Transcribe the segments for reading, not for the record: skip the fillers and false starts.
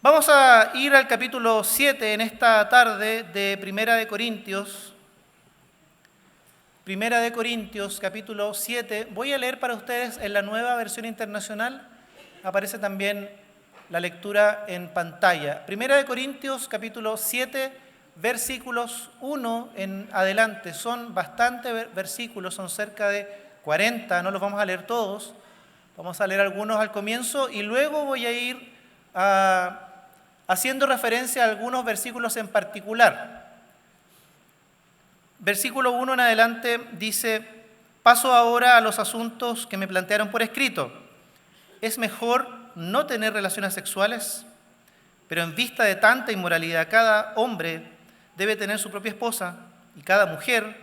Vamos a ir al capítulo 7 en esta tarde de Primera de Corintios. Primera de Corintios, capítulo 7. Voy a leer para ustedes en la Nueva Versión Internacional. Aparece también la lectura en pantalla. Primera de Corintios, capítulo 7, versículos 1 en adelante. Son bastantes versículos, son cerca de 40, no los vamos a leer todos. Vamos a leer algunos al comienzo y luego voy a ir haciendo referencia a algunos versículos en particular. Versículo 1 en adelante dice: paso ahora a los asuntos que me plantearon por escrito. Es mejor no tener relaciones sexuales, pero en vista de tanta inmoralidad, cada hombre debe tener su propia esposa y cada mujer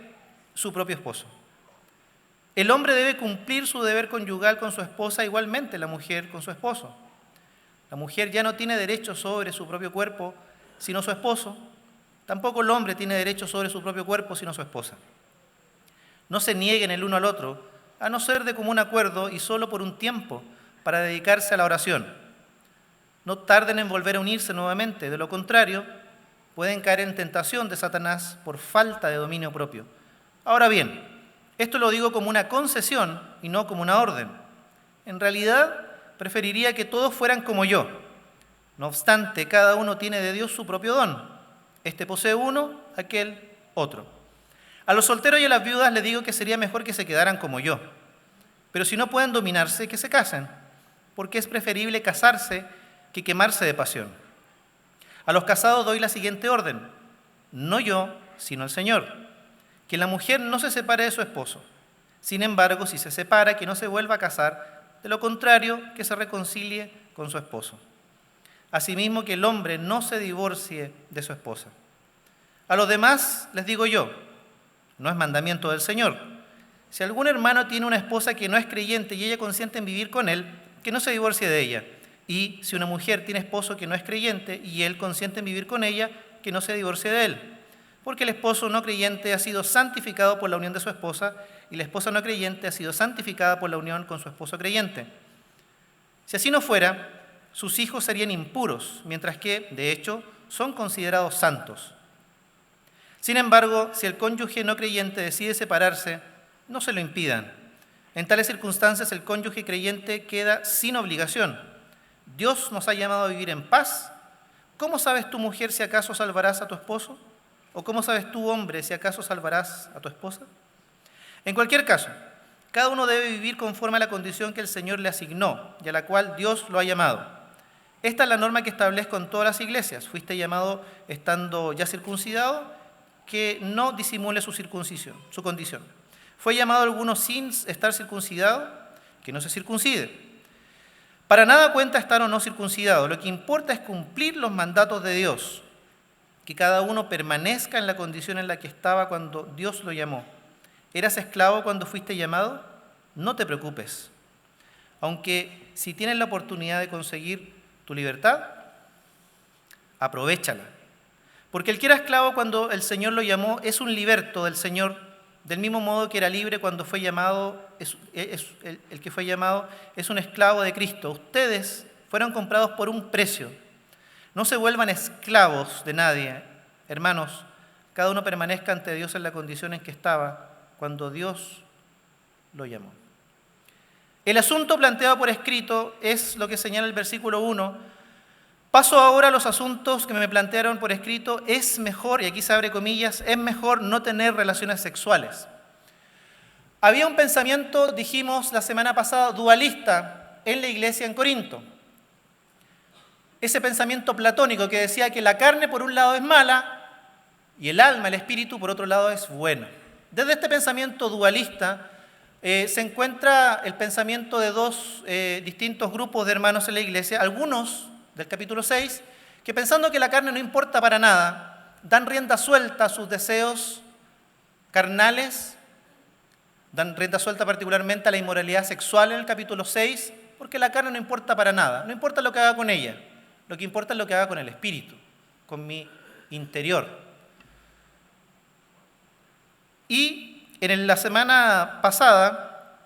su propio esposo. El hombre debe cumplir su deber conyugal con su esposa, igualmente la mujer con su esposo. La mujer ya no tiene derecho sobre su propio cuerpo, sino su esposo. Tampoco el hombre tiene derecho sobre su propio cuerpo, sino su esposa. No se nieguen el uno al otro, a no ser de común acuerdo y solo por un tiempo, para dedicarse a la oración. No tarden en volver a unirse nuevamente, de lo contrario, pueden caer en tentación de Satanás por falta de dominio propio. Ahora bien, esto lo digo como una concesión y no como una orden. En realidad, preferiría que todos fueran como yo. No obstante, cada uno tiene de Dios su propio don. Este posee uno, aquel otro. A los solteros y a las viudas les digo que sería mejor que se quedaran como yo. Pero si no pueden dominarse, que se casen, porque es preferible casarse que quemarse de pasión. A los casados doy la siguiente orden: no yo, sino el Señor, que la mujer no se separe de su esposo. Sin embargo, si se separa, que no se vuelva a casar, de lo contrario, que se reconcilie con su esposo. Asimismo, que el hombre no se divorcie de su esposa. A los demás les digo yo, no es mandamiento del Señor: si algún hermano tiene una esposa que no es creyente y ella consiente en vivir con él, que no se divorcie de ella. Y si una mujer tiene esposo que no es creyente y él consiente en vivir con ella, que no se divorcie de él. Porque el esposo no creyente ha sido santificado por la unión de su esposa y la esposa no creyente ha sido santificada por la unión con su esposo creyente. Si así no fuera, sus hijos serían impuros, mientras que, de hecho, son considerados santos. Sin embargo, si el cónyuge no creyente decide separarse, no se lo impidan. En tales circunstancias, el cónyuge creyente queda sin obligación. Dios nos ha llamado a vivir en paz. ¿Cómo sabes tú, mujer, si acaso salvarás a tu esposo? ¿O cómo sabes tú, hombre, si acaso salvarás a tu esposa? En cualquier caso, cada uno debe vivir conforme a la condición que el Señor le asignó y a la cual Dios lo ha llamado. Esta es la norma que establezco en todas las iglesias. Fuiste llamado estando ya circuncidado, que no disimule su condición. Fue llamado alguno sin estar circuncidado, que no se circuncide. Para nada cuenta estar o no circuncidado. Lo que importa es cumplir los mandatos de Dios. Que cada uno permanezca en la condición en la que estaba cuando Dios lo llamó. ¿Eras esclavo cuando fuiste llamado? No te preocupes. Aunque si tienes la oportunidad de conseguir tu libertad, aprovéchala. Porque el que era esclavo cuando el Señor lo llamó es un liberto del Señor, del mismo modo que era libre cuando fue llamado, el que fue llamado es un esclavo de Cristo. Ustedes fueron comprados por un precio. No se vuelvan esclavos de nadie. Hermanos, cada uno permanezca ante Dios en la condición en que estaba cuando Dios lo llamó. El asunto planteado por escrito es lo que señala el versículo 1. Paso ahora a los asuntos que me plantearon por escrito. Es mejor, y aquí se abre comillas, es mejor no tener relaciones sexuales. Había un pensamiento, dijimos la semana pasada, dualista en la iglesia en Corinto. Ese pensamiento platónico que decía que la carne por un lado es mala y el alma, el espíritu, por otro lado es bueno. Desde este pensamiento dualista se encuentra el pensamiento de dos distintos grupos de hermanos en la iglesia, algunos del capítulo 6, que pensando que la carne no importa para nada, dan rienda suelta a sus deseos carnales, dan rienda suelta particularmente a la inmoralidad sexual en el capítulo 6, porque la carne no importa para nada, no importa lo que haga con ella, lo que importa es lo que haga con el espíritu, con mi interior. Y en la semana pasada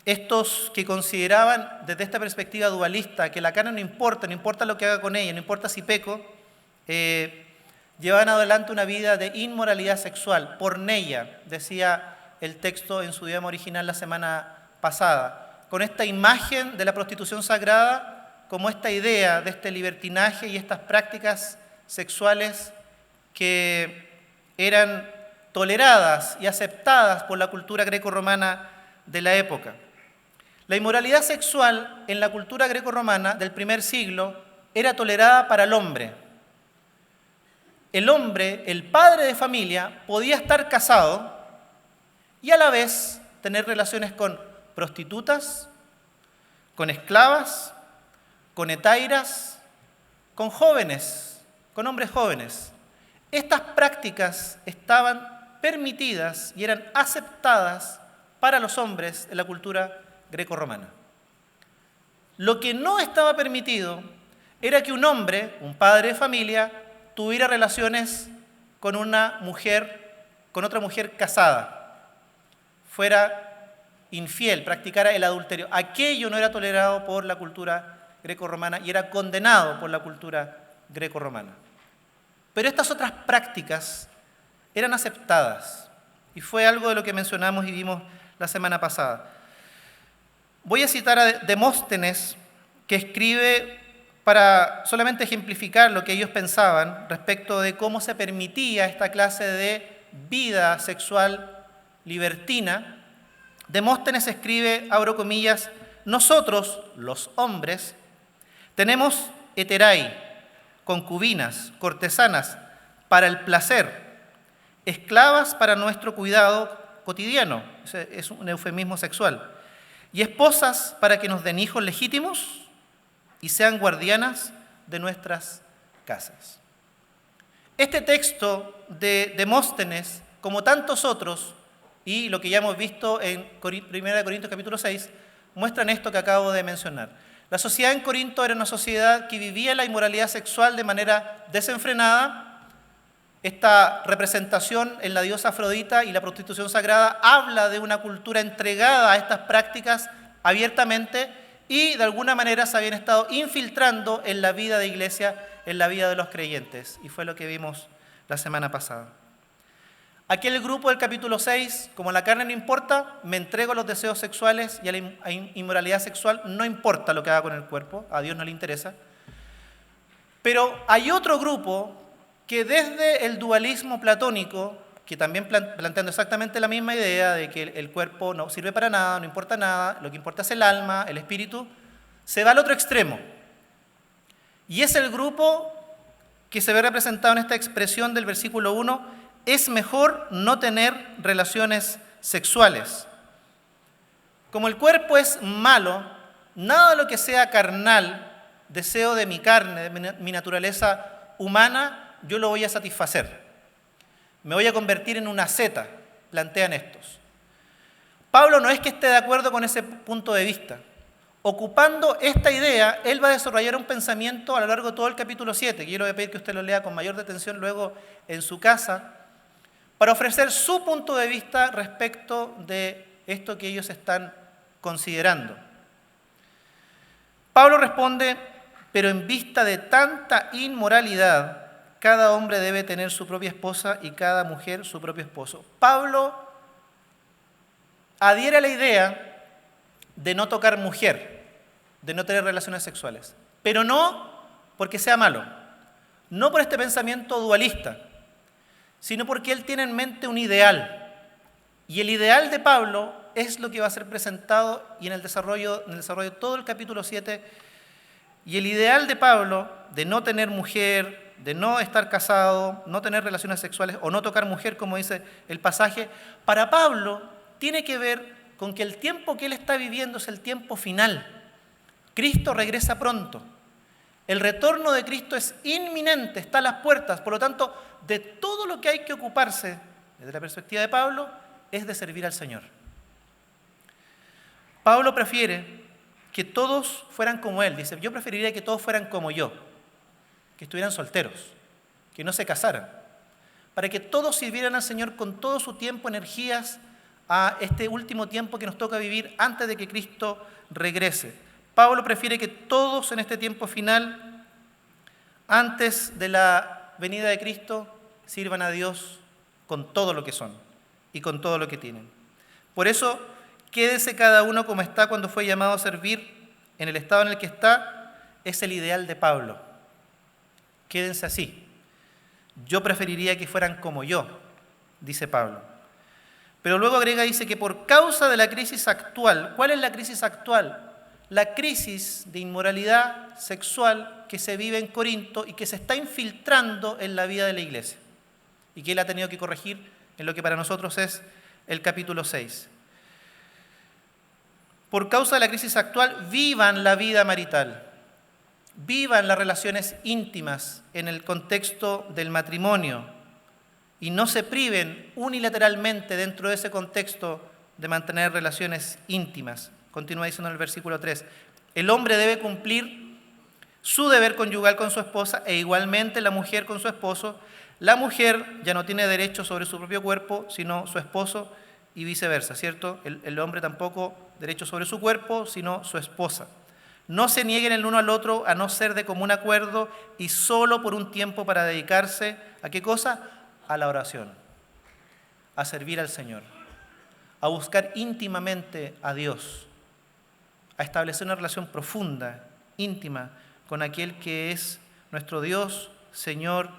estos que consideraban desde esta perspectiva dualista que la carne no importa lo que haga con ella, no importa si peco, llevaban adelante una vida de inmoralidad sexual, porneia, decía el texto en su idioma original la semana pasada, con esta imagen de la prostitución sagrada como esta idea de este libertinaje y estas prácticas sexuales que eran toleradas y aceptadas por la cultura grecorromana de la época. La inmoralidad sexual en la cultura grecorromana del primer siglo era tolerada para el hombre. El hombre, el padre de familia, podía estar casado y a la vez tener relaciones con prostitutas, con esclavas, con hetairas, con jóvenes, con hombres jóvenes. Estas prácticas estaban permitidas y eran aceptadas para los hombres en la cultura grecorromana. Lo que no estaba permitido era que un hombre, un padre de familia, tuviera relaciones con una mujer, con otra mujer casada, fuera infiel, practicara el adulterio. Aquello no era tolerado por la cultura grecorromana y era condenado por la cultura grecorromana. Pero estas otras prácticas eran aceptadas y fue algo de lo que mencionamos y vimos la semana pasada. Voy a citar a Demóstenes, que escribe para solamente ejemplificar lo que ellos pensaban respecto de cómo se permitía esta clase de vida sexual libertina. Demóstenes escribe, abro comillas, nosotros, los hombres, tenemos heterai, concubinas, cortesanas, para el placer, esclavas para nuestro cuidado cotidiano, es un eufemismo sexual, y esposas para que nos den hijos legítimos y sean guardianas de nuestras casas. Este texto de Demóstenes, como tantos otros, y lo que ya hemos visto en 1 Corintios capítulo 6, muestran esto que acabo de mencionar. La sociedad en Corinto era una sociedad que vivía la inmoralidad sexual de manera desenfrenada. Esta representación en la diosa Afrodita y la prostitución sagrada habla de una cultura entregada a estas prácticas abiertamente y de alguna manera se habían estado infiltrando en la vida de iglesia, en la vida de los creyentes. Y fue lo que vimos la semana pasada. Aquel grupo del capítulo 6, como la carne no importa, me entrego a los deseos sexuales y a la inmoralidad sexual, no importa lo que haga con el cuerpo, a Dios no le interesa. Pero hay otro grupo que desde el dualismo platónico, que también planteando exactamente la misma idea de que el cuerpo no sirve para nada, no importa nada, lo que importa es el alma, el espíritu, se va al otro extremo. Y es el grupo que se ve representado en esta expresión del versículo 1, es mejor no tener relaciones sexuales. Como el cuerpo es malo, nada de lo que sea carnal, deseo de mi carne, de mi naturaleza humana, yo lo voy a satisfacer. Me voy a convertir en una seta, plantean estos. Pablo no es que esté de acuerdo con ese punto de vista. Ocupando esta idea, él va a desarrollar un pensamiento a lo largo de todo el capítulo 7, que yo le voy a pedir que usted lo lea con mayor detención luego en su casa, para ofrecer su punto de vista respecto de esto que ellos están considerando. Pablo responde, pero en vista de tanta inmoralidad, cada hombre debe tener su propia esposa y cada mujer su propio esposo. Pablo adhiere a la idea de no tocar mujer, de no tener relaciones sexuales, pero no porque sea malo, no por este pensamiento dualista, sino porque él tiene en mente un ideal. Y el ideal de Pablo es lo que va a ser presentado y en el desarrollo de todo el capítulo 7. Y el ideal de Pablo de no tener mujer, de no estar casado, no tener relaciones sexuales o no tocar mujer, como dice el pasaje, para Pablo tiene que ver con que el tiempo que él está viviendo es el tiempo final. Cristo regresa pronto. El retorno de Cristo es inminente, está a las puertas. Por lo tanto, de todo lo que hay que ocuparse, desde la perspectiva de Pablo, es de servir al Señor. Pablo prefiere que todos fueran como él. Dice, yo preferiría que todos fueran como yo, que estuvieran solteros, que no se casaran, para que todos sirvieran al Señor con todo su tiempo, energías, a este último tiempo que nos toca vivir antes de que Cristo regrese. Pablo prefiere que todos en este tiempo final, antes de la venida de Cristo, sirvan a Dios con todo lo que son y con todo lo que tienen. Por eso, quédese cada uno como está cuando fue llamado a servir, en el estado en el que está, es el ideal de Pablo. Quédense así. Yo preferiría que fueran como yo, dice Pablo. Pero luego agrega, dice que por causa de la crisis actual, ¿cuál es la crisis actual? La crisis de inmoralidad sexual que se vive en Corinto y que se está infiltrando en la vida de la iglesia y que él ha tenido que corregir en lo que para nosotros es el capítulo 6. Por causa de la crisis actual, vivan la vida marital, vivan las relaciones íntimas en el contexto del matrimonio y no se priven unilateralmente dentro de ese contexto de mantener relaciones íntimas. Continúa diciendo en el versículo 3, el hombre debe cumplir su deber conyugal con su esposa e igualmente la mujer con su esposo. La mujer ya no tiene derecho sobre su propio cuerpo, sino su esposo y viceversa, ¿cierto? El hombre tampoco derecho sobre su cuerpo, sino su esposa. No se nieguen el uno al otro a no ser de común acuerdo y solo por un tiempo para dedicarse, ¿a qué cosa? A la oración, a servir al Señor, a buscar íntimamente a Dios, a establecer una relación profunda, íntima, con aquel que es nuestro Dios, Señor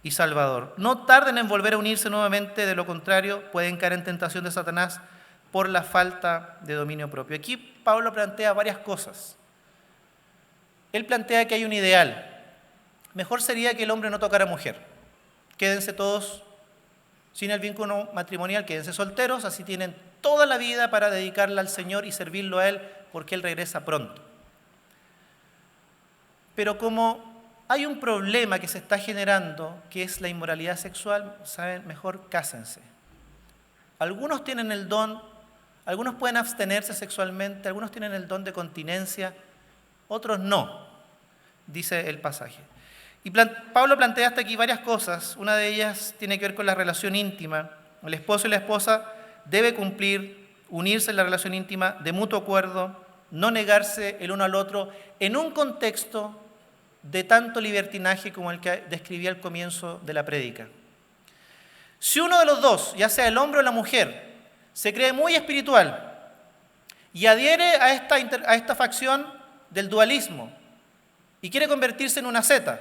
y Salvador. No tarden en volver a unirse nuevamente, de lo contrario pueden caer en tentación de Satanás por la falta de dominio propio. Aquí Pablo plantea varias cosas. Él plantea que hay un ideal. Mejor sería que el hombre no tocara a mujer. Quédense todos sin el vínculo matrimonial, quédense solteros, así tienen toda la vida para dedicarla al Señor y servirlo a Él, porque Él regresa pronto. Pero como hay un problema que se está generando, que es la inmoralidad sexual, saben, mejor cásense. Algunos tienen el don, algunos pueden abstenerse sexualmente, algunos tienen el don de continencia, otros no, dice el pasaje. Y Pablo plantea hasta aquí varias cosas. Una de ellas tiene que ver con la relación íntima. El esposo y la esposa deben cumplir, unirse en la relación íntima de mutuo acuerdo, no negarse el uno al otro en un contexto de tanto libertinaje como el que describí al comienzo de la prédica. Si uno de los dos, ya sea el hombre o la mujer, se cree muy espiritual y adhiere a esta facción del dualismo y quiere convertirse en una seta,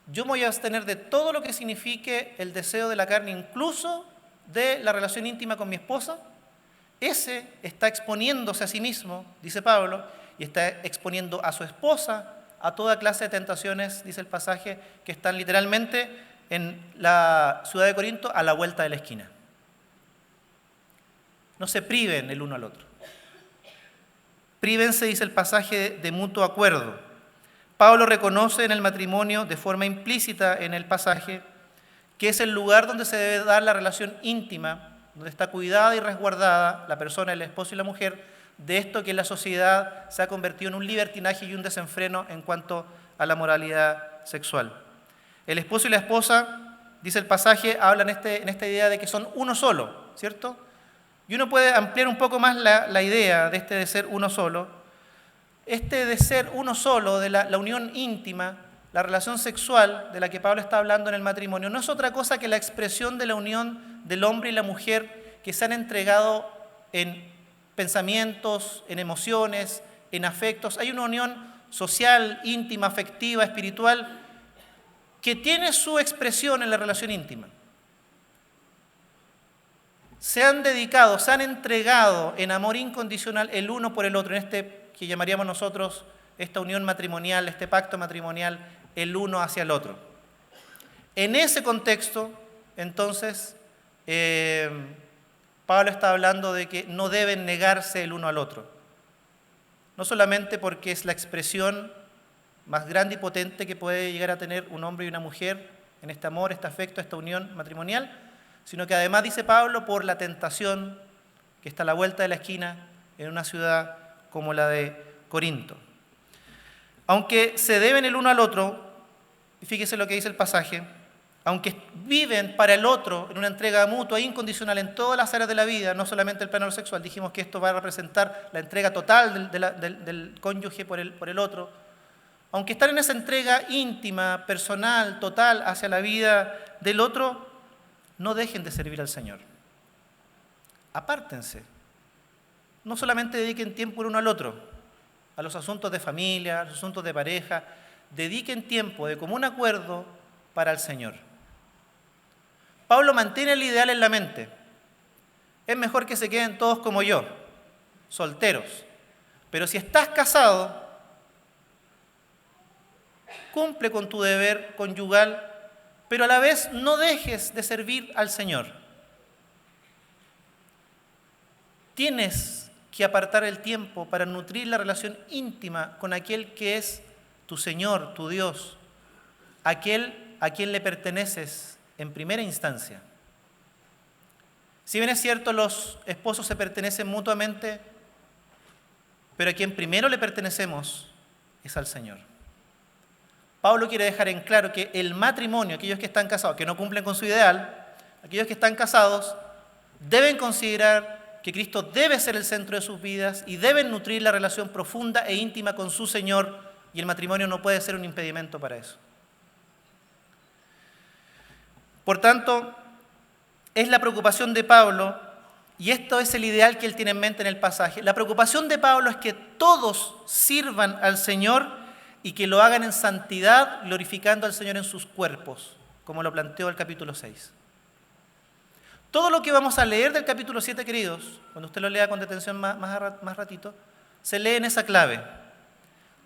yo me voy a abstener de todo lo que signifique el deseo de la carne, incluso de la relación íntima con mi esposa, ese está exponiéndose a sí mismo, dice Pablo, y está exponiendo a su esposa a toda clase de tentaciones, dice el pasaje, que están literalmente en la ciudad de Corinto a la vuelta de la esquina. No se priven el uno al otro. Prívense, dice el pasaje, de mutuo acuerdo. Pablo reconoce en el matrimonio, de forma implícita en el pasaje, que es el lugar donde se debe dar la relación íntima, donde está cuidada y resguardada la persona, el esposo y la mujer, de esto que en la sociedad se ha convertido en un libertinaje y un desenfreno en cuanto a la moralidad sexual. El esposo y la esposa, dice el pasaje, hablan en esta idea de que son uno solo, ¿cierto? Y uno puede ampliar un poco más la idea de de ser uno solo. De ser uno solo, de la unión íntima, la relación sexual de la que Pablo está hablando en el matrimonio, no es otra cosa que la expresión de la unión del hombre y la mujer que se han entregado en pensamientos, en emociones, en afectos. Hay una unión social, íntima, afectiva, espiritual, que tiene su expresión en la relación íntima. Se han dedicado, se han entregado en amor incondicional el uno por el otro, en que llamaríamos nosotros esta unión matrimonial, este pacto matrimonial, el uno hacia el otro. En ese contexto, entonces, Pablo está hablando de que no deben negarse el uno al otro. No solamente porque es la expresión más grande y potente que puede llegar a tener un hombre y una mujer en este amor, este afecto, esta unión matrimonial, sino que además, dice Pablo, por la tentación que está a la vuelta de la esquina en una ciudad como la de Corinto. Aunque se deben el uno al otro, fíjese lo que dice el pasaje, aunque viven para el otro en una entrega mutua e incondicional en todas las áreas de la vida, no solamente el plano sexual, dijimos que esto va a representar la entrega total del cónyuge por el otro, aunque están en esa entrega íntima, personal, total hacia la vida del otro, no dejen de servir al Señor. Apártense. No solamente dediquen tiempo el uno al otro, a los asuntos de familia, a los asuntos de pareja, dediquen tiempo de común acuerdo para el Señor. Pablo mantiene el ideal en la mente. Es mejor que se queden todos como yo, solteros. Pero si estás casado, cumple con tu deber conyugal, pero a la vez no dejes de servir al Señor. Tienes que apartar el tiempo para nutrir la relación íntima con aquel que es tu Señor, tu Dios, aquel a quien le perteneces en primera instancia. Si bien es cierto, los esposos se pertenecen mutuamente, pero a quien primero le pertenecemos es al Señor. Pablo quiere dejar en claro que el matrimonio, aquellos que están casados, que no cumplen con su ideal, aquellos que están casados, deben considerar que Cristo debe ser el centro de sus vidas y deben nutrir la relación profunda e íntima con su Señor, y el matrimonio no puede ser un impedimento para eso. Por tanto, es la preocupación de Pablo, y esto es el ideal que él tiene en mente en el pasaje. La preocupación de Pablo es que todos sirvan al Señor y que lo hagan en santidad, glorificando al Señor en sus cuerpos, como lo planteó el capítulo 6. Todo lo que vamos a leer del capítulo 7, queridos, cuando usted lo lea con detención más ratito, se lee en esa clave.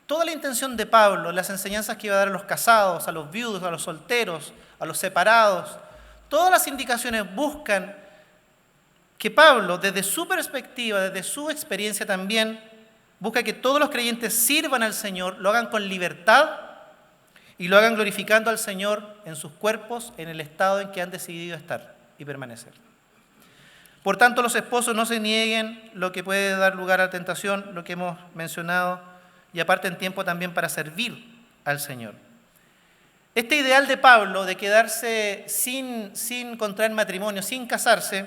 Toda la intención de Pablo, las enseñanzas que iba a dar a los casados, a los viudos, a los solteros, a los separados, todas las indicaciones buscan que Pablo, desde su perspectiva, desde su experiencia también, busca que todos los creyentes sirvan al Señor, lo hagan con libertad y lo hagan glorificando al Señor en sus cuerpos, en el estado en que han decidido estar y permanecer. Por tanto, los esposos no se nieguen lo que puede dar lugar a la tentación, lo que hemos mencionado, y aparten tiempo también para servir al Señor. Este ideal de Pablo de quedarse sin contraer matrimonio, sin casarse,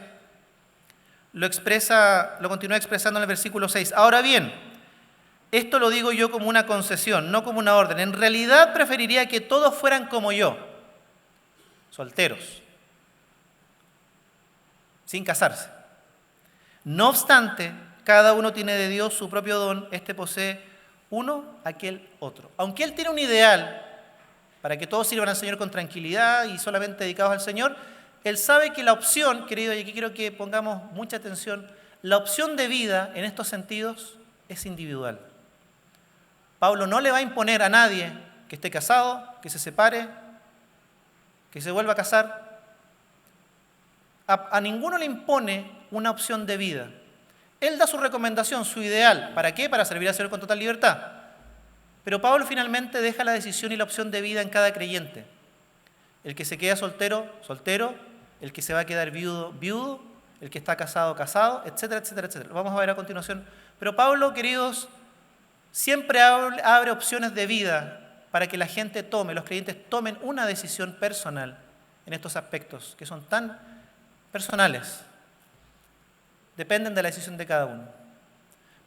lo continúa expresando en el versículo 6. Ahora bien, esto lo digo yo como una concesión, no como una orden. En realidad preferiría que todos fueran como yo, solteros, sin casarse. No obstante, cada uno tiene de Dios su propio don, este posee uno, aquel otro. Aunque él tiene un ideal para que todos sirvan al Señor con tranquilidad y solamente dedicados al Señor, él sabe que la opción, querido, y aquí quiero que pongamos mucha atención, la opción de vida en estos sentidos es individual. Pablo no le va a imponer a nadie que esté casado, que se separe, que se vuelva a casar. A ninguno le impone una opción de vida. Él da su recomendación, su ideal. ¿Para qué? Para servir al Señor con total libertad. Pero Pablo finalmente deja la decisión y la opción de vida en cada creyente. El que se queda soltero, soltero. El que se va a quedar viudo, viudo. El que está casado, casado, etcétera, etcétera, etcétera. Lo vamos a ver a continuación. Pero Pablo, queridos, siempre abre opciones de vida para que la gente tome, los creyentes tomen una decisión personal en estos aspectos que son tan personales. Dependen de la decisión de cada uno.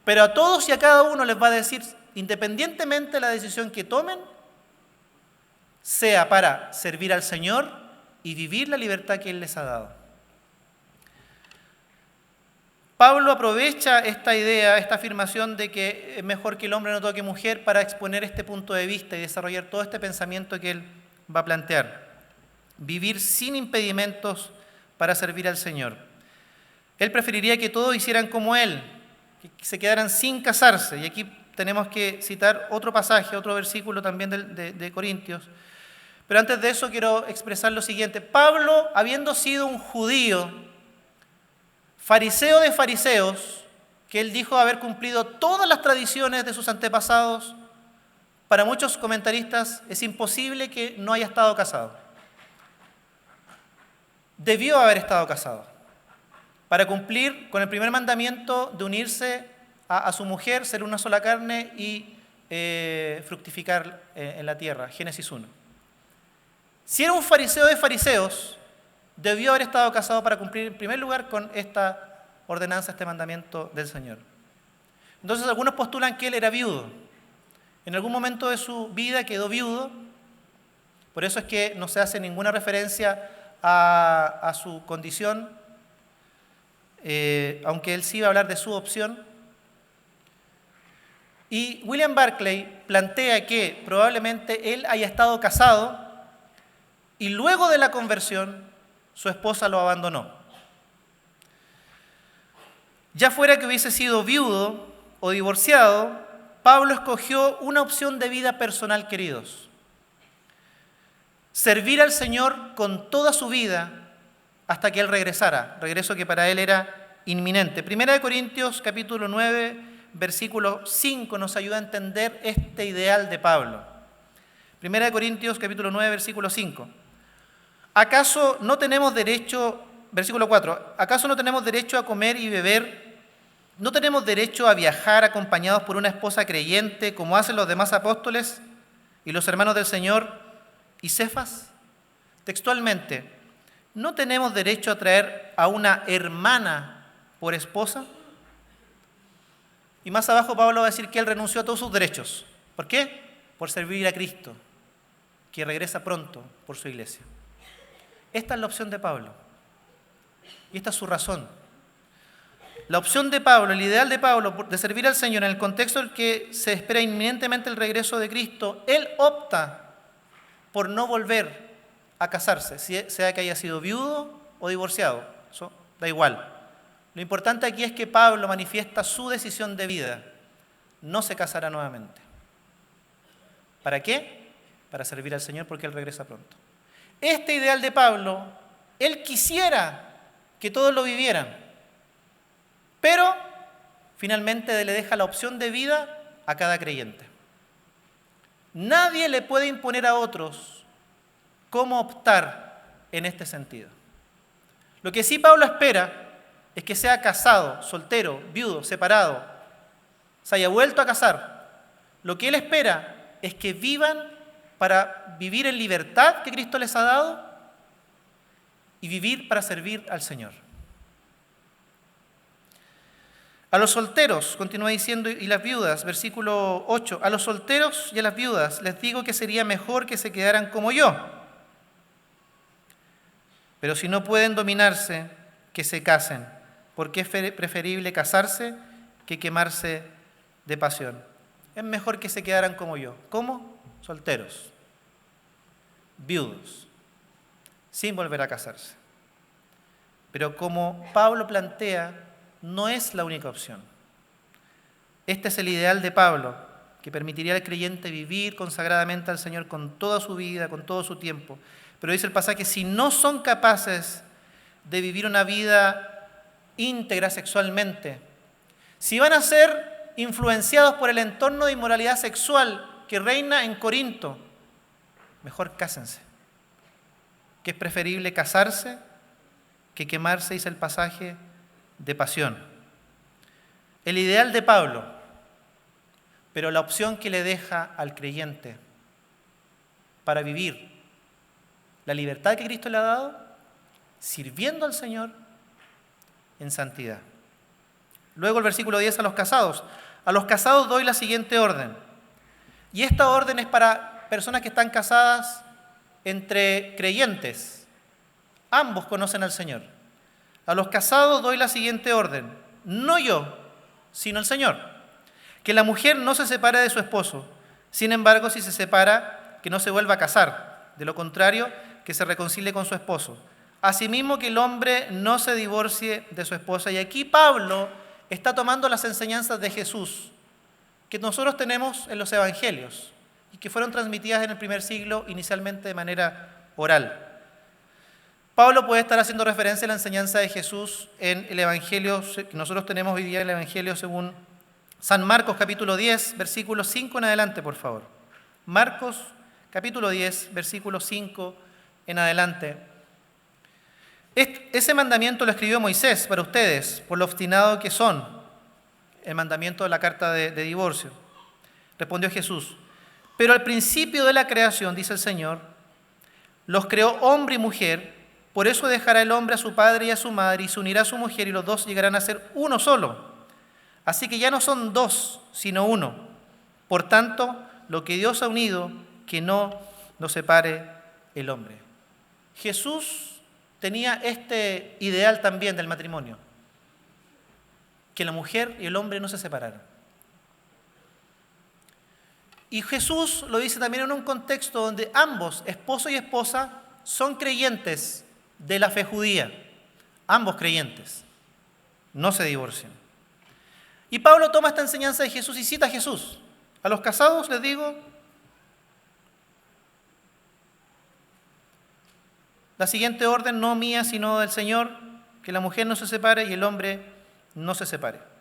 Pero a todos y a cada uno les va a decir, independientemente de la decisión que tomen, sea para servir al Señor y vivir la libertad que Él les ha dado. Pablo aprovecha esta idea, esta afirmación de que es mejor que el hombre no toque mujer para exponer este punto de vista y desarrollar todo este pensamiento que él va a plantear. Vivir sin impedimentos para servir al Señor. Él preferiría que todos hicieran como él, que se quedaran sin casarse. Y aquí tenemos que citar otro pasaje, otro versículo también de Corintios. Pero antes de eso quiero expresar lo siguiente. Pablo, habiendo sido un judío, fariseo de fariseos, que él dijo haber cumplido todas las tradiciones de sus antepasados, para muchos comentaristas es imposible que no haya estado casado. Debió haber estado casado para cumplir con el primer mandamiento de unirse a su mujer, ser una sola carne y fructificar en la tierra, Génesis 1. Si era un fariseo de fariseos, debió haber estado casado para cumplir en primer lugar con esta ordenanza, este mandamiento del Señor. Entonces algunos postulan que él era viudo. En algún momento de su vida quedó viudo, por eso es que no se hace ninguna referencia a su condición, aunque él sí va a hablar de su opción. Y William Barclay plantea que probablemente él haya estado casado y luego de la conversión su esposa lo abandonó. Ya fuera que hubiese sido viudo o divorciado, Pablo escogió una opción de vida personal, queridos. Servir al Señor con toda su vida hasta que Él regresara, regreso que para Él era inminente. Primera de Corintios capítulo 9, versículo 5 nos ayuda a entender este ideal de Pablo. Primera de Corintios capítulo 9, versículo 5. ¿Acaso no tenemos derecho, versículo 4, ¿acaso no tenemos derecho a comer y beber? ¿No tenemos derecho a viajar acompañados por una esposa creyente como hacen los demás apóstoles y los hermanos del Señor y Cefas? Textualmente, ¿no tenemos derecho a traer a una hermana por esposa? Y más abajo Pablo va a decir que él renunció a todos sus derechos. ¿Por qué? Por servir a Cristo, que regresa pronto por su iglesia. Esta es la opción de Pablo. Y esta es su razón. La opción de Pablo, el ideal de Pablo de servir al Señor en el contexto en el que se espera inminentemente el regreso de Cristo, él opta por no volver a casarse, sea que haya sido viudo o divorciado. Eso da igual. Lo importante aquí es que Pablo manifiesta su decisión de vida. No se casará nuevamente. ¿Para qué? Para servir al Señor porque Él regresa pronto. Este ideal de Pablo, él quisiera que todos lo vivieran, pero finalmente le deja la opción de vida a cada creyente. Nadie le puede imponer a otros cómo optar en este sentido. Lo que sí Pablo espera es que sea casado, soltero, viudo, separado, se haya vuelto a casar. Lo que él espera es que vivan para vivir en libertad que Cristo les ha dado y vivir para servir al Señor. A los solteros, continúa diciendo, y las viudas, versículo 8, a los solteros y a las viudas les digo que sería mejor que se quedaran como yo. Pero si no pueden dominarse, que se casen, porque es preferible casarse que quemarse de pasión. Es mejor que se quedaran como yo. ¿Cómo? Solteros, viudos, sin volver a casarse. Pero como Pablo plantea, no es la única opción. Este es el ideal de Pablo, que permitiría al creyente vivir consagradamente al Señor con toda su vida, con todo su tiempo. Pero dice el pasaje, si no son capaces de vivir una vida íntegra sexualmente, si van a ser influenciados por el entorno de inmoralidad sexual que reina en Corinto, mejor cásense, que es preferible casarse que quemarse, dice el pasaje, de pasión. El ideal de Pablo, pero la opción que le deja al creyente para vivir la libertad que Cristo le ha dado, sirviendo al Señor en santidad. Luego el versículo 10 a los casados. A los casados doy la siguiente orden. Y esta orden es para personas que están casadas entre creyentes. Ambos conocen al Señor. A los casados doy la siguiente orden. No yo, sino el Señor. Que la mujer no se separe de su esposo. Sin embargo, si se separa, que no se vuelva a casar. De lo contrario, que se reconcilie con su esposo. Asimismo, que el hombre no se divorcie de su esposa. Y aquí Pablo está tomando las enseñanzas de Jesús, que nosotros tenemos en los evangelios y que fueron transmitidas en el primer siglo inicialmente de manera oral. Pablo puede estar haciendo referencia a la enseñanza de Jesús en el evangelio que nosotros tenemos hoy día, el evangelio según San Marcos capítulo 10, versículo 5 en adelante, por favor. Marcos capítulo 10, versículo 5 en adelante. Ese mandamiento lo escribió Moisés para ustedes, por lo obstinado que son, el mandamiento de la carta de divorcio. Respondió Jesús, pero al principio de la creación, dice el Señor, Los creó hombre y mujer, por eso dejará el hombre a su padre y a su madre y se unirá a su mujer y los dos llegarán a ser uno solo. Así que ya no son dos, sino uno. Por tanto, lo que Dios ha unido, que no lo separe el hombre. Jesús tenía este ideal también del matrimonio, que la mujer y el hombre no se separaran. Y Jesús lo dice también en un contexto donde ambos, esposo y esposa, son creyentes de la fe judía. Ambos creyentes. No se divorcian. Y Pablo toma esta enseñanza de Jesús y cita a Jesús. A los casados les digo la siguiente orden, no mía, sino del Señor, que la mujer no se separe y el hombre no se separe.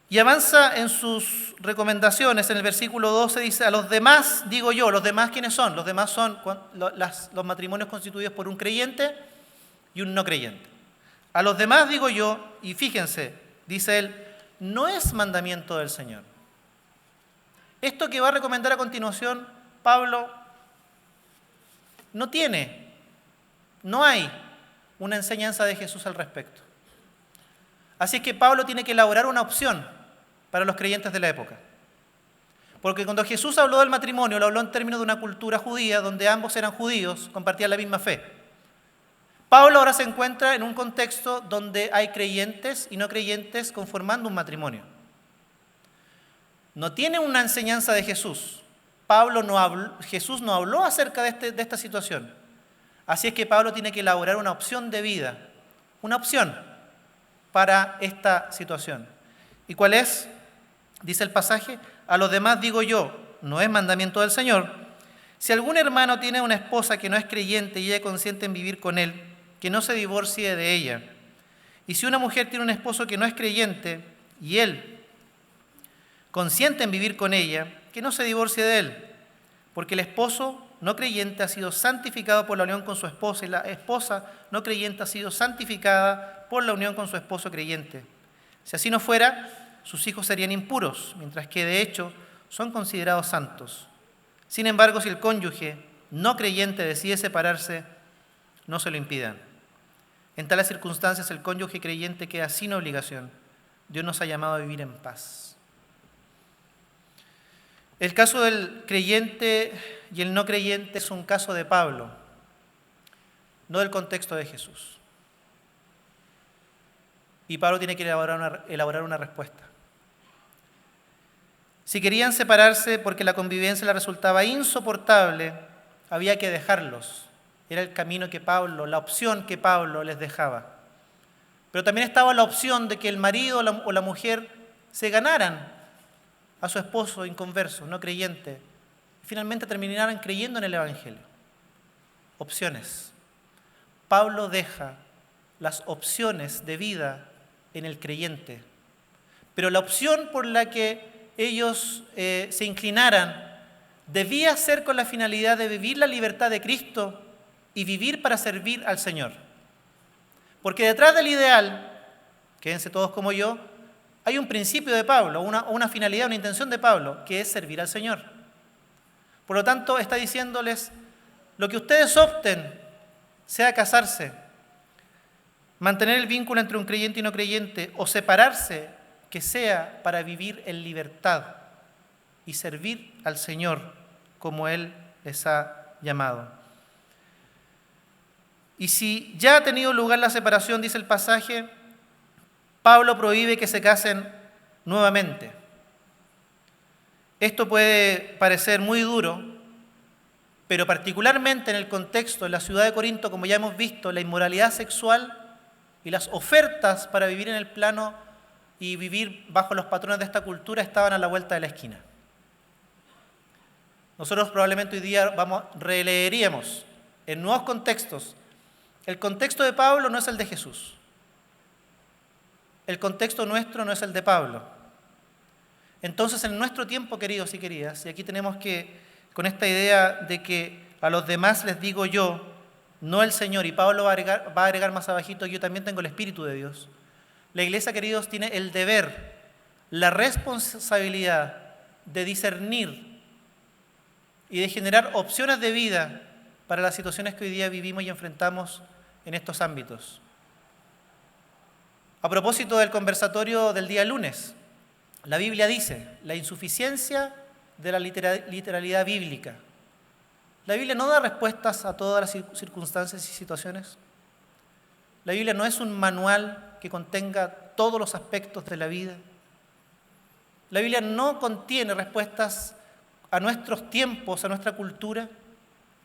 Y avanza en sus recomendaciones. En el versículo 12 dice, a los demás digo yo. ¿Los demás quiénes son? Los demás son los matrimonios constituidos por un creyente y un no creyente. A los demás digo yo, y fíjense, dice él, no es mandamiento del Señor. Esto que va a recomendar a continuación Pablo no hay una enseñanza de Jesús al respecto. Así es que Pablo tiene que elaborar una opción para los creyentes de la época. Porque cuando Jesús habló del matrimonio, lo habló en términos de una cultura judía donde ambos eran judíos, compartían la misma fe. Pablo ahora se encuentra en un contexto donde hay creyentes y no creyentes conformando un matrimonio. No tiene una enseñanza de Jesús. Jesús no habló acerca de esta situación. Así es que Pablo tiene que elaborar una opción de vida, una opción para esta situación. ¿Y cuál es? Dice el pasaje, a los demás digo yo, no es mandamiento del Señor. Si algún hermano tiene una esposa que no es creyente y ella consiente en vivir con él, que no se divorcie de ella. Y si una mujer tiene un esposo que no es creyente y él consiente en vivir con ella, que no se divorcie de él, porque el esposo no creyente ha sido santificado por la unión con su esposa y la esposa no creyente ha sido santificada por la unión con su esposo creyente. Si así no fuera, sus hijos serían impuros, mientras que de hecho son considerados santos. Sin embargo, si el cónyuge no creyente decide separarse, no se lo impidan. En tales circunstancias, el cónyuge creyente queda sin obligación. Dios nos ha llamado a vivir en paz. El caso del creyente y el no creyente es un caso de Pablo, no del contexto de Jesús. Y Pablo tiene que elaborar una respuesta. Si querían separarse porque la convivencia les resultaba insoportable, había que dejarlos. Era el camino que Pablo, la opción que Pablo les dejaba. Pero también estaba la opción de que el marido o la mujer se ganaran a su esposo inconverso, no creyente, y finalmente terminaran creyendo en el Evangelio. Opciones. Pablo deja las opciones de vida en el creyente, pero la opción por la que ellos se inclinaran debía ser con la finalidad de vivir la libertad de Cristo y vivir para servir al Señor. Porque detrás del ideal, quédense todos como yo, hay un principio de Pablo, una finalidad, una intención de Pablo, que es servir al Señor. Por lo tanto, está diciéndoles, lo que ustedes opten, sea casarse, mantener el vínculo entre un creyente y no creyente, o separarse, que sea para vivir en libertad y servir al Señor como Él les ha llamado. Y si ya ha tenido lugar la separación, dice el pasaje, Pablo prohíbe que se casen nuevamente. Esto puede parecer muy duro, pero particularmente en el contexto de la ciudad de Corinto, como ya hemos visto, la inmoralidad sexual y las ofertas para vivir en el plano y vivir bajo los patrones de esta cultura estaban a la vuelta de la esquina. Nosotros probablemente hoy día releeríamos en nuevos contextos. El contexto de Pablo no es el de Jesús. El contexto nuestro no es el de Pablo. Entonces, en nuestro tiempo, queridos y queridas, y aquí tenemos que, con esta idea de que a los demás les digo yo, no el Señor, y Pablo va a agregar más abajito, yo también tengo el Espíritu de Dios. La iglesia, queridos, tiene el deber, la responsabilidad de discernir y de generar opciones de vida para las situaciones que hoy día vivimos y enfrentamos en estos ámbitos. A propósito del conversatorio del día lunes, la Biblia dice la insuficiencia de la literalidad bíblica. La Biblia no da respuestas a todas las circunstancias y situaciones. La Biblia no es un manual que contenga todos los aspectos de la vida. La Biblia no contiene respuestas a nuestros tiempos, a nuestra cultura,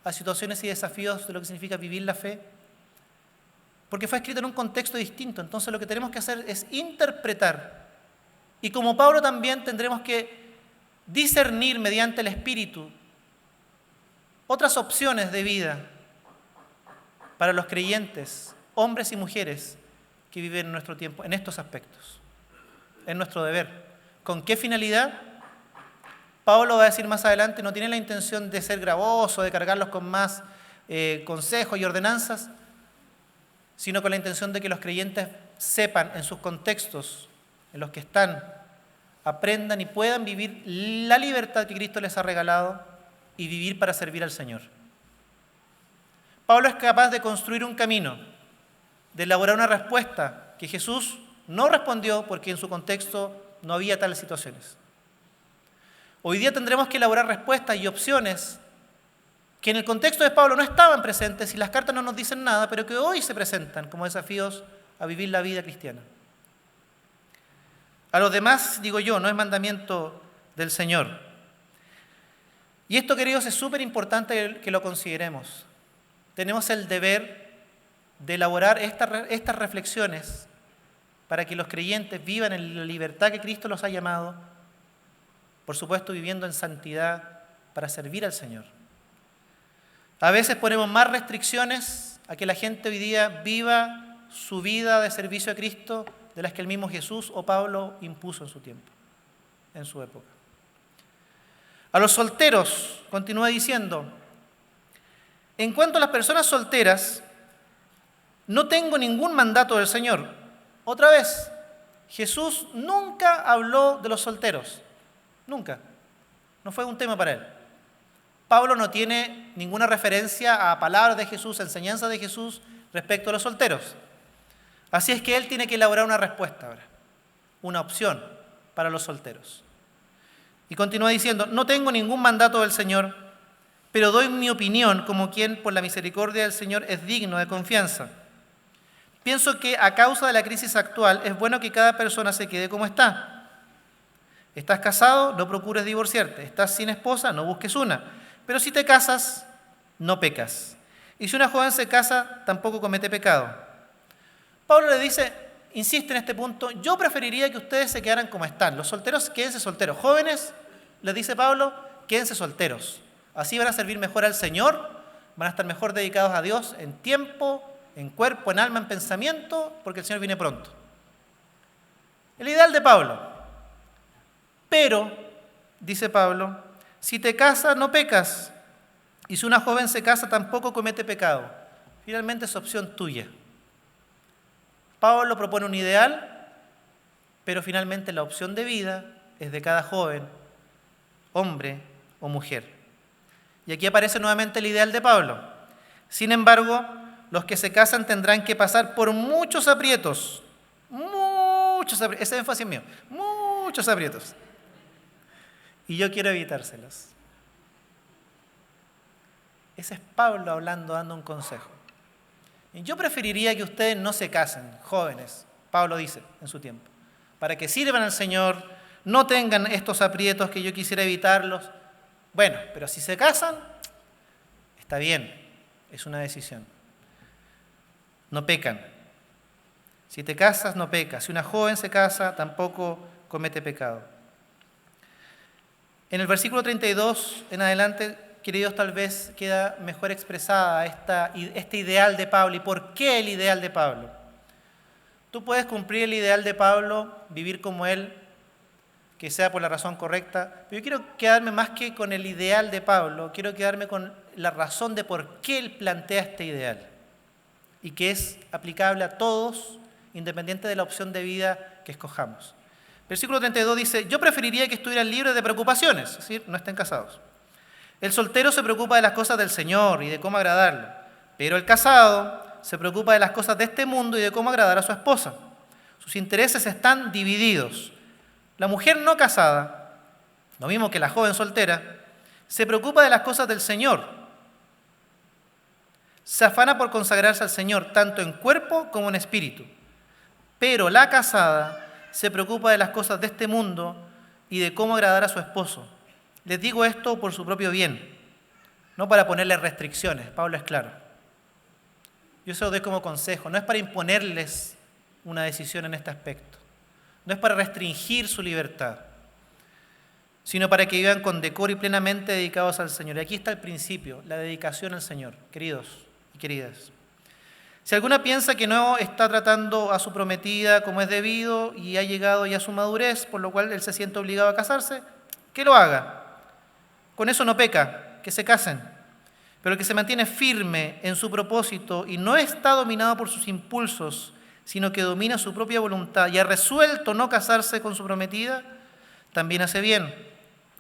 a situaciones y desafíos de lo que significa vivir la fe, porque fue escrito en un contexto distinto. Entonces lo que tenemos que hacer es interpretar, y como Pablo también tendremos que discernir mediante el Espíritu otras opciones de vida para los creyentes, hombres y mujeres que viven en nuestro tiempo, en estos aspectos. Es nuestro deber. ¿Con qué finalidad? Pablo va a decir más adelante, no tiene la intención de ser gravoso, de cargarlos con más consejos y ordenanzas, sino con la intención de que los creyentes sepan en sus contextos en los que están, aprendan y puedan vivir la libertad que Cristo les ha regalado y vivir para servir al Señor. Pablo es capaz de construir un camino, de elaborar una respuesta que Jesús no respondió porque en su contexto no había tales situaciones. Hoy día tendremos que elaborar respuestas y opciones que en el contexto de Pablo no estaban presentes y las cartas no nos dicen nada, pero que hoy se presentan como desafíos a vivir la vida cristiana. A los demás, digo yo, no es mandamiento del Señor. Y esto, queridos, es súper importante que lo consideremos. Tenemos el deber de elaborar estas reflexiones para que los creyentes vivan en la libertad que Cristo los ha llamado, por supuesto viviendo en santidad para servir al Señor. A veces ponemos más restricciones a que la gente hoy día viva su vida de servicio a Cristo de las que el mismo Jesús o Pablo impuso en su tiempo, en su época. A los solteros, continúa diciendo, en cuanto a las personas solteras, no tengo ningún mandato del Señor. Otra vez, Jesús nunca habló de los solteros, nunca, no fue un tema para él. Pablo no tiene ninguna referencia a palabras de Jesús, a enseñanzas de Jesús respecto a los solteros. Así es que él tiene que elaborar una respuesta ahora, una opción para los solteros. Y continúa diciendo, no tengo ningún mandato del Señor, pero doy mi opinión como quien por la misericordia del Señor es digno de confianza. Pienso que a causa de la crisis actual es bueno que cada persona se quede como está. Estás casado, no procures divorciarte. Estás sin esposa, no busques una. Pero si te casas, no pecas. Y si una joven se casa, tampoco comete pecado. Pablo le dice, insiste en este punto, yo preferiría que ustedes se quedaran como están. Los solteros, quédense solteros. Jóvenes, les dice Pablo, quédense solteros. Así van a servir mejor al Señor, van a estar mejor dedicados a Dios en tiempo, en cuerpo, en alma, en pensamiento, porque el Señor viene pronto. El ideal de Pablo. Pero, dice Pablo, si te casas no pecas, y si una joven se casa tampoco comete pecado. Finalmente es opción tuya. Pablo propone un ideal, pero finalmente la opción de vida es de cada joven, hombre o mujer. Y aquí aparece nuevamente el ideal de Pablo. Sin embargo, los que se casan tendrán que pasar por muchos aprietos. Ese énfasis es mío. Muchos aprietos. Y yo quiero evitárselos. Ese es Pablo hablando, dando un consejo. Y yo preferiría que ustedes no se casen, jóvenes, Pablo dice en su tiempo, para que sirvan al Señor, no tengan estos aprietos que yo quisiera evitarlos. Bueno, pero si se casan, está bien, es una decisión. No pecan. Si te casas, no pecas. Si una joven se casa, tampoco comete pecado. En el versículo 32 en adelante, queridos, tal vez queda mejor expresada este ideal de Pablo. ¿Y por qué el ideal de Pablo? Tú puedes cumplir el ideal de Pablo, vivir como él, que sea por la razón correcta, pero yo quiero quedarme más que con el ideal de Pablo, quiero quedarme con la razón de por qué él plantea este ideal y que es aplicable a todos, independiente de la opción de vida que escojamos. Versículo 32 dice, yo preferiría que estuvieran libres de preocupaciones, es decir, no estén casados. El soltero se preocupa de las cosas del Señor y de cómo agradarlo, pero el casado se preocupa de las cosas de este mundo y de cómo agradar a su esposa. Sus intereses están divididos. La mujer no casada, lo mismo que la joven soltera, se preocupa de las cosas del Señor. Se afana por consagrarse al Señor, tanto en cuerpo como en espíritu. Pero la casada se preocupa de las cosas de este mundo y de cómo agradar a su esposo. Les digo esto por su propio bien, no para ponerles restricciones. Pablo es claro. Yo se lo doy como consejo, no es para imponerles una decisión en este aspecto, no es para restringir su libertad, sino para que vivan con decoro y plenamente dedicados al Señor. Y aquí está el principio, la dedicación al Señor, queridos y queridas. Si alguna piensa que no está tratando a su prometida como es debido y ha llegado ya a su madurez, por lo cual él se siente obligado a casarse, que lo haga. Con eso no peca, que se casen. Pero el que se mantiene firme en su propósito y no está dominado por sus impulsos, sino que domina su propia voluntad y ha resuelto no casarse con su prometida, también hace bien.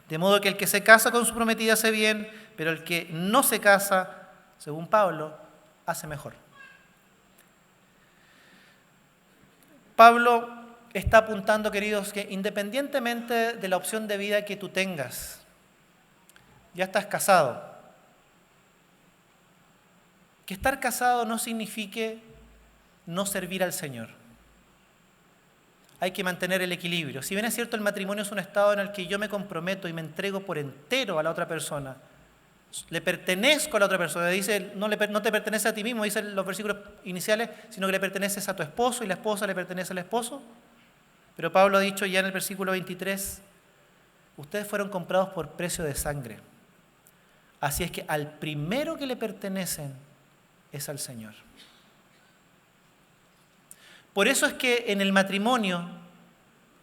De modo que el que se casa con su prometida hace bien, pero el que no se casa, según Pablo, hace mejor. Pablo está apuntando, queridos, que independientemente de la opción de vida que tú tengas, ya estás casado. Que estar casado no signifique no servir al Señor. Hay que mantener el equilibrio. Si bien es cierto, el matrimonio es un estado en el que yo me comprometo y me entrego por entero a la otra persona, le pertenezco a la otra persona, dice, no te pertenece a ti mismo, dicen los versículos iniciales, sino que le perteneces a tu esposo y la esposa le pertenece al esposo. Pero Pablo ha dicho ya en el versículo 23, ustedes fueron comprados por precio de sangre. Así es que al primero que le pertenecen es al Señor. Por eso es que en el matrimonio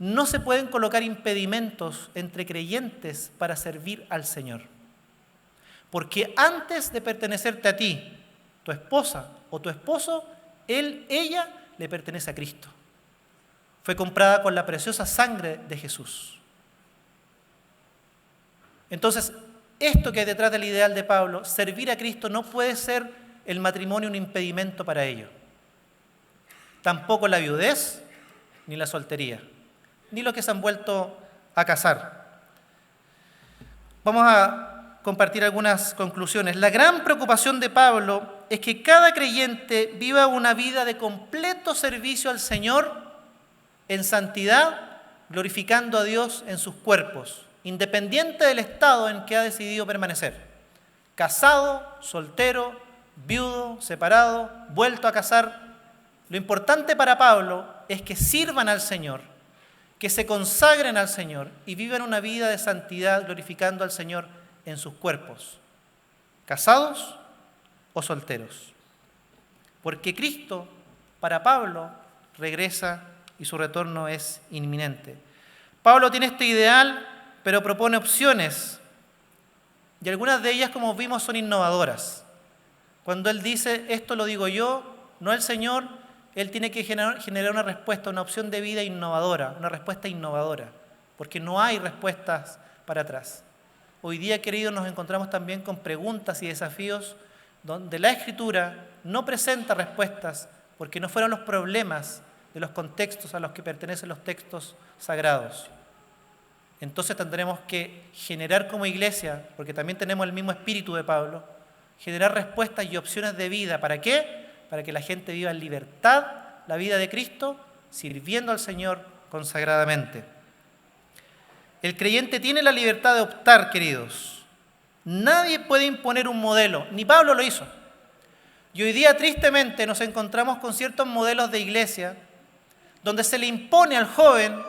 no se pueden colocar impedimentos entre creyentes para servir al Señor. Porque antes de pertenecerte a ti, tu esposa o tu esposo, ella le pertenece a Cristo. Fue comprada con la preciosa sangre de Jesús. Entonces, esto que hay detrás del ideal de Pablo, servir a Cristo, no puede ser el matrimonio un impedimento para ello. Tampoco la viudez, ni la soltería, ni los que se han vuelto a casar. Vamos a compartir algunas conclusiones. La gran preocupación de Pablo es que cada creyente viva una vida de completo servicio al Señor en santidad, glorificando a Dios en sus cuerpos, independiente del estado en que ha decidido permanecer. Casado, soltero, viudo, separado, vuelto a casar. Lo importante para Pablo es que sirvan al Señor, que se consagren al Señor y vivan una vida de santidad glorificando al Señor en sus cuerpos, casados o solteros. Porque Cristo, para Pablo, regresa y su retorno es inminente. Pablo tiene este ideal, pero propone opciones, y algunas de ellas, como vimos, son innovadoras. Cuando él dice, esto lo digo yo, no el Señor, él tiene que generar una respuesta, una opción de vida innovadora, una respuesta innovadora, porque no hay respuestas para atrás. Hoy día, queridos, nos encontramos también con preguntas y desafíos donde la Escritura no presenta respuestas porque no fueron los problemas de los contextos a los que pertenecen los textos sagrados. Entonces tendremos que generar como iglesia, porque también tenemos el mismo espíritu de Pablo, generar respuestas y opciones de vida. ¿Para qué? Para que la gente viva en libertad la vida de Cristo, sirviendo al Señor consagradamente. El creyente tiene la libertad de optar, queridos. Nadie puede imponer un modelo, ni Pablo lo hizo. Y hoy día, tristemente, nos encontramos con ciertos modelos de iglesia donde se le impone al joven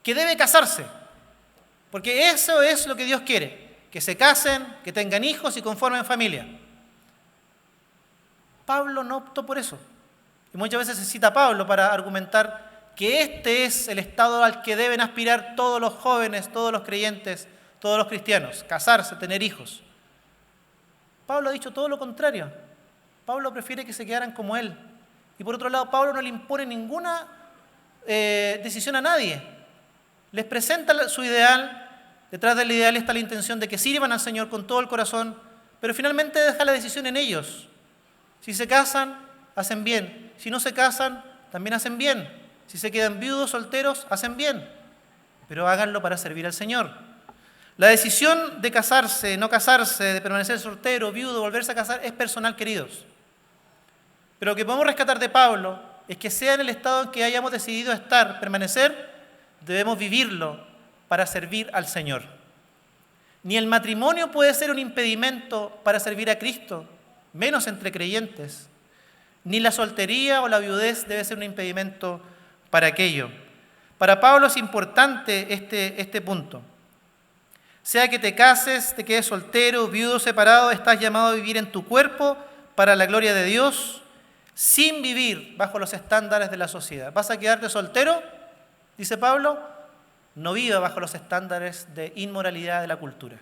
que debe casarse. Porque eso es lo que Dios quiere, que se casen, que tengan hijos y conformen familia. Pablo no optó por eso. Y muchas veces se cita a Pablo para argumentar que este es el estado al que deben aspirar todos los jóvenes, todos los creyentes, todos los cristianos, casarse, tener hijos. Pablo ha dicho todo lo contrario. Pablo prefiere que se quedaran como él. Y por otro lado, Pablo no le impone ninguna decisión a nadie. Les presenta su ideal Detrás del ideal está la intención de que sirvan al Señor con todo el corazón, pero finalmente deja la decisión en ellos. Si se casan, hacen bien. Si no se casan, también hacen bien. Si se quedan viudos, solteros, hacen bien. Pero háganlo para servir al Señor. La decisión de casarse, no casarse, de permanecer soltero, viudo, volverse a casar, es personal, queridos. Pero lo que podemos rescatar de Pablo es que sea en el estado en que hayamos decidido estar, permanecer, debemos vivirlo para servir al Señor. Ni el matrimonio puede ser un impedimento para servir a Cristo, menos entre creyentes. Ni la soltería o la viudez debe ser un impedimento para aquello. Para Pablo es importante este punto. Sea que te cases, te quedes soltero, viudo, separado, estás llamado a vivir en tu cuerpo para la gloria de Dios, sin vivir bajo los estándares de la sociedad. ¿Vas a quedarte soltero? Dice Pablo, no viva bajo los estándares de inmoralidad de la cultura.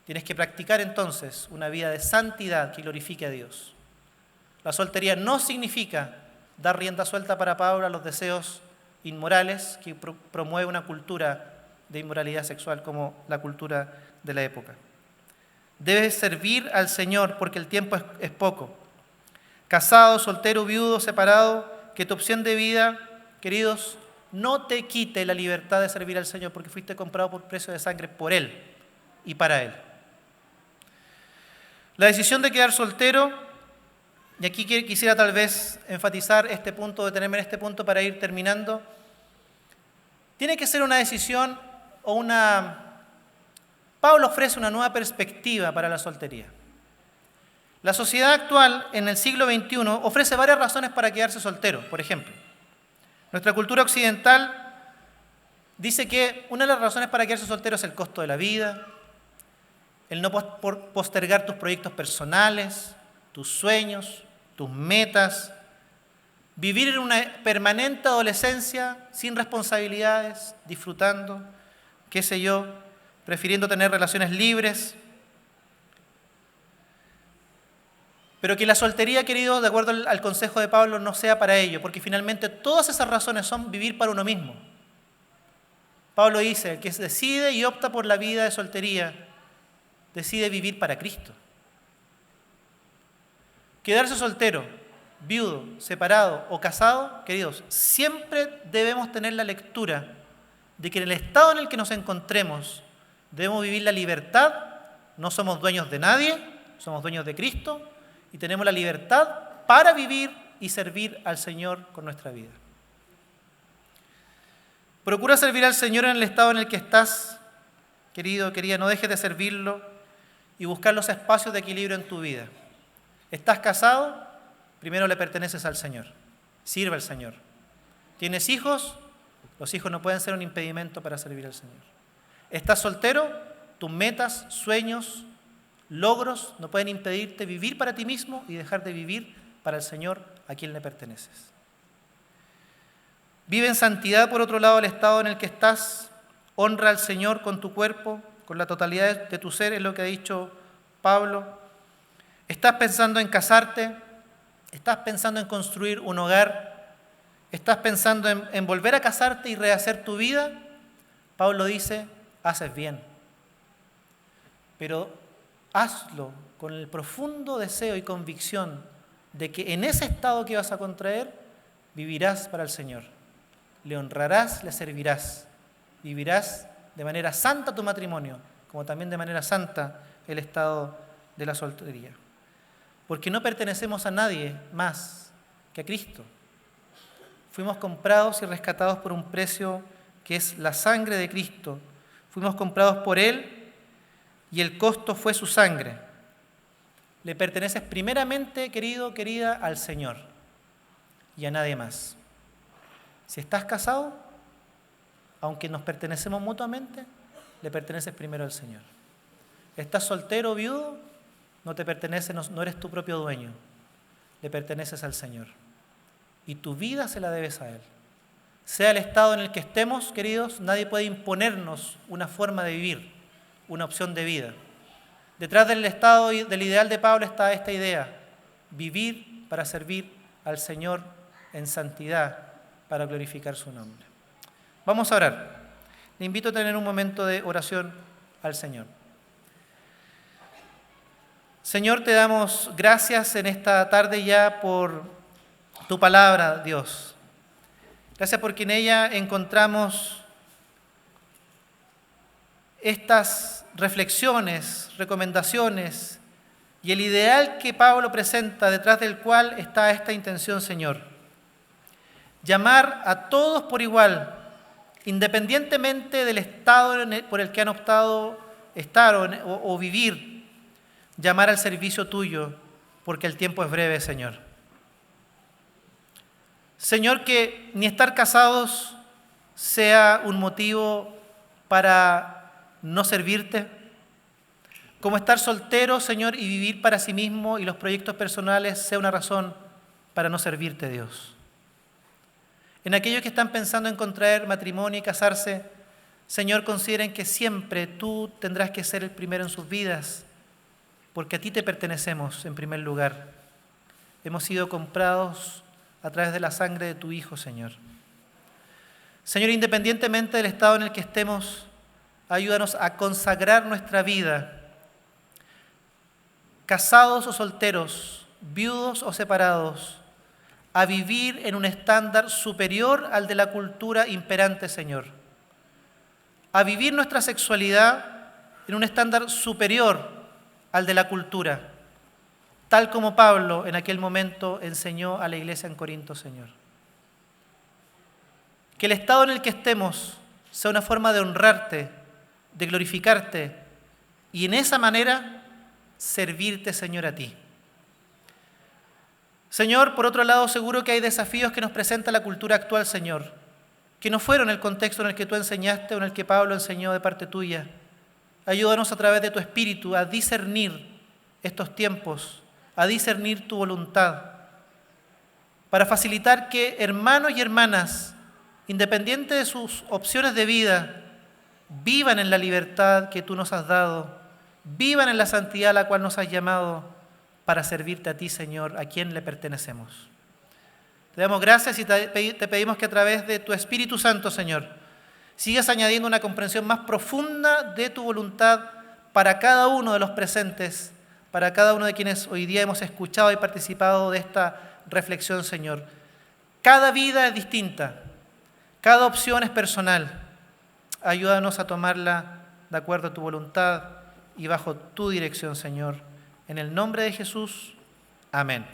Tienes que practicar entonces una vida de santidad que glorifique a Dios. La soltería no significa dar rienda suelta para Pablo a los deseos inmorales que promueve una cultura de inmoralidad sexual como la cultura de la época. Debes servir al Señor porque el tiempo es poco. Casado, soltero, viudo, separado, que tu opción de vida, queridos, no te quite la libertad de servir al Señor porque fuiste comprado por precio de sangre por Él y para Él. La decisión de quedar soltero, y aquí quisiera tal vez enfatizar este punto, detenerme en este punto para ir terminando, tiene que ser una decisión Pablo ofrece una nueva perspectiva para la soltería. La sociedad actual, en el siglo XXI, ofrece varias razones para quedarse soltero. Por ejemplo, nuestra cultura occidental dice que una de las razones para quedarse soltero es el costo de la vida, el no postergar tus proyectos personales, tus sueños, tus metas, vivir en una permanente adolescencia sin responsabilidades, disfrutando, qué sé yo, prefiriendo tener relaciones libres. Pero que la soltería, queridos, de acuerdo al consejo de Pablo, no sea para ello, porque finalmente todas esas razones son vivir para uno mismo. Pablo dice, el que decide y opta por la vida de soltería, decide vivir para Cristo. Quedarse soltero, viudo, separado o casado, queridos, siempre debemos tener la lectura de que en el estado en el que nos encontremos debemos vivir la libertad, no somos dueños de nadie, somos dueños de Cristo y tenemos la libertad para vivir y servir al Señor con nuestra vida. Procura servir al Señor en el estado en el que estás, querido, querida, no dejes de servirlo y buscar los espacios de equilibrio en tu vida. ¿Estás casado? Primero le perteneces al Señor, sirve al Señor. ¿Tienes hijos? Los hijos no pueden ser un impedimento para servir al Señor. ¿Estás soltero? Tus metas, sueños, logros no pueden impedirte vivir para ti mismo y dejar de vivir para el Señor a quien le perteneces. Vive en santidad, por otro lado, el estado en el que estás. Honra al Señor con tu cuerpo, con la totalidad de tu ser, es lo que ha dicho Pablo. ¿Estás pensando en casarte? ¿Estás pensando en construir un hogar? ¿Estás pensando en volver a casarte y rehacer tu vida? Pablo dice, haces bien. Pero hazlo con el profundo deseo y convicción de que en ese estado que vas a contraer, vivirás para el Señor. Le honrarás, le servirás. Vivirás de manera santa tu matrimonio, como también de manera santa el estado de la soltería. Porque no pertenecemos a nadie más que a Cristo. Fuimos comprados y rescatados por un precio que es la sangre de Cristo. Fuimos comprados por Él y el costo fue su sangre. Le perteneces primeramente, querido, querida, al Señor y a nadie más. Si estás casado, aunque nos pertenecemos mutuamente, le perteneces primero al Señor. ¿Estás soltero o viudo? No te pertenece, no eres tu propio dueño. Le perteneces al Señor. Y tu vida se la debes a Él. Sea el estado en el que estemos, queridos, nadie puede imponernos una forma de vivir, una opción de vida. Detrás del estado del ideal de Pablo está esta idea: vivir para servir al Señor en santidad, para glorificar su nombre. Vamos a orar. le invito a tener un momento de oración al Señor. Señor, te damos gracias en esta tarde ya por tu palabra, Dios. Gracias porque en ella encontramos estas reflexiones, recomendaciones y el ideal que Pablo presenta, detrás del cual está esta intención, Señor. Llamar a todos por igual, independientemente del estado por el que han optado estar o vivir, llamar al servicio tuyo, porque el tiempo es breve, Señor. Señor, que ni estar casados sea un motivo para no servirte, como estar soltero, Señor, y vivir para sí mismo y los proyectos personales sea una razón para no servirte, Dios. En aquellos que están pensando en contraer matrimonio y casarse, Señor, consideren que siempre tú tendrás que ser el primero en sus vidas, porque a ti te pertenecemos en primer lugar. Hemos sido comprados a través de la sangre de tu Hijo, Señor. Señor, independientemente del estado en el que estemos, ayúdanos a consagrar nuestra vida, casados o solteros, viudos o separados, a vivir en un estándar superior al de la cultura imperante, Señor. A vivir nuestra sexualidad en un estándar superior al de la cultura, tal como Pablo en aquel momento enseñó a la iglesia en Corinto, Señor. Que el estado en el que estemos sea una forma de honrarte, de glorificarte y en esa manera servirte, Señor, a ti. Señor, por otro lado, seguro que hay desafíos que nos presenta la cultura actual, Señor, que no fueron el contexto en el que tú enseñaste o en el que Pablo enseñó de parte tuya. Ayúdanos a través de tu Espíritu a discernir estos tiempos, a discernir tu voluntad, para facilitar que hermanos y hermanas, independiente de sus opciones de vida, vivan en la libertad que tú nos has dado, vivan en la santidad a la cual nos has llamado, para servirte a ti, Señor, a quien le pertenecemos. Te damos gracias y te pedimos que a través de tu Espíritu Santo, Señor, sigas añadiendo una comprensión más profunda de tu voluntad para cada uno de los presentes, para cada uno de quienes hoy día hemos escuchado y participado de esta reflexión, Señor. Cada vida es distinta, cada opción es personal. Ayúdanos a tomarla de acuerdo a tu voluntad y bajo tu dirección, Señor. En el nombre de Jesús, amén.